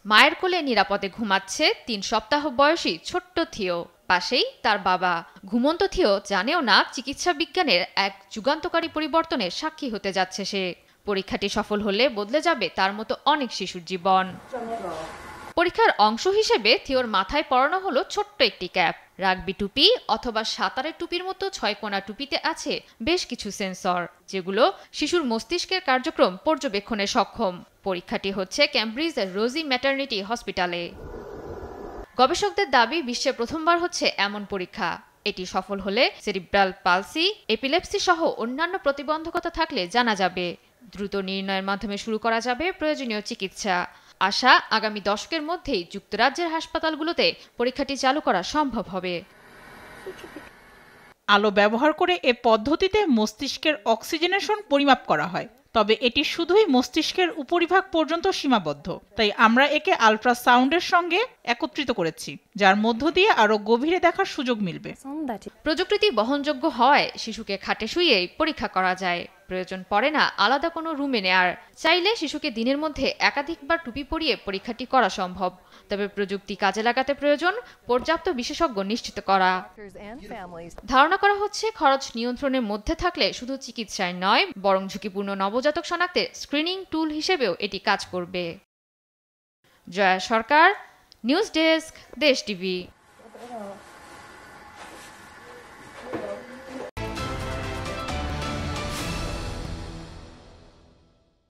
মায়ের কোলে নিরাপদে ঘুমাচ্ছে ৩ সপ্তাহ বয়সী ছোট্ট থিও। পাশেই তার বাবা। ঘুমন্ত থিও জানেও না চিকিৎসা বিজ্ঞানের এক যুগান্তকারী পরিবর্তনের সাক্ষী হতে যাচ্ছে সে। পরীক্ষাটি সফল হলে বদলে যাবে তার মতো অনেক শিশুর জীবন। পরীক্ষার অংশ হিসেবে থিওর মাথায় পরানো হলো ছোট্ট একটি ক্যাপ। রাগবি টুপি অথবা সাঁতারের টুপির মতো ৬ কোণা টুপিতে আছে বেশ কিছু সেন্সর, যেগুলো শিশুর মস্তিষ্কের কার্যক্রম পর্যবেক্ষণে সক্ষম। পরীক্ষাটি হচ্ছে ক্যামব্রিজের রোজি ম্যাটারনিটি হসপিটালে। গবেষকদের দাবি বিশ্বে প্রথমবার হচ্ছে এমন পরীক্ষা। এটি সফল হলে সেরিব্রাল পালসি, এপিলেপসি সহ অন্যান্য প্রতিবন্ধকতা থাকলে জানা যাবে। দ্রুত নির্ণয়ের মাধ্যমে শুরু করা যাবে প্রয়োজনীয় চিকিৎসা। আশা, আগামী দশকের মধ্যেই যুক্তরাজ্যের হাসপাতালগুলোতে পরীক্ষাটি চালু করা সম্ভব হবে। আলো ব্যবহার করে এ পদ্ধতিতে মস্তিষ্কের অক্সিজেনেশন পরিমাপ করা হয়, তবে এটি শুধুই মস্তিষ্কের উপরিভাগ পর্যন্ত সীমাবদ্ধ। তাই আমরা একে আল্ট্রাসাউন্ডের সঙ্গে একত্রিত করেছি, যার মধ্য দিয়ে আরো গভীরে দেখার সুযোগ মিলবে। প্রযুক্তিটি বহনযোগ্য হয় শিশুকে খাটে শুয়েই পরীক্ষা করা যায়। প্রয়োজন পড়ে না আলাদা কোনো রুমে নেয়ার। চাইলে শিশুকে দিনের মধ্যে একাধিকবার টুপি পরিয়ে পরীক্ষাটি করা সম্ভব। তবে প্রযুক্তি কাজে লাগাতে প্রয়োজন পর্যাপ্ত বিশেষজ্ঞ নিশ্চিত করা। ধারণা করা হচ্ছে খরচ নিয়ন্ত্রণের মধ্যে থাকলে শুধু চিকিৎসায় নয়, বরং ঝুঁকিপূর্ণ নবজাতক শনাক্তের স্ক্রিনিং টুল হিসেবেও এটি কাজ করবে। জয়া সরকার, নিউজ ডেস্ক, দেশ টিভি।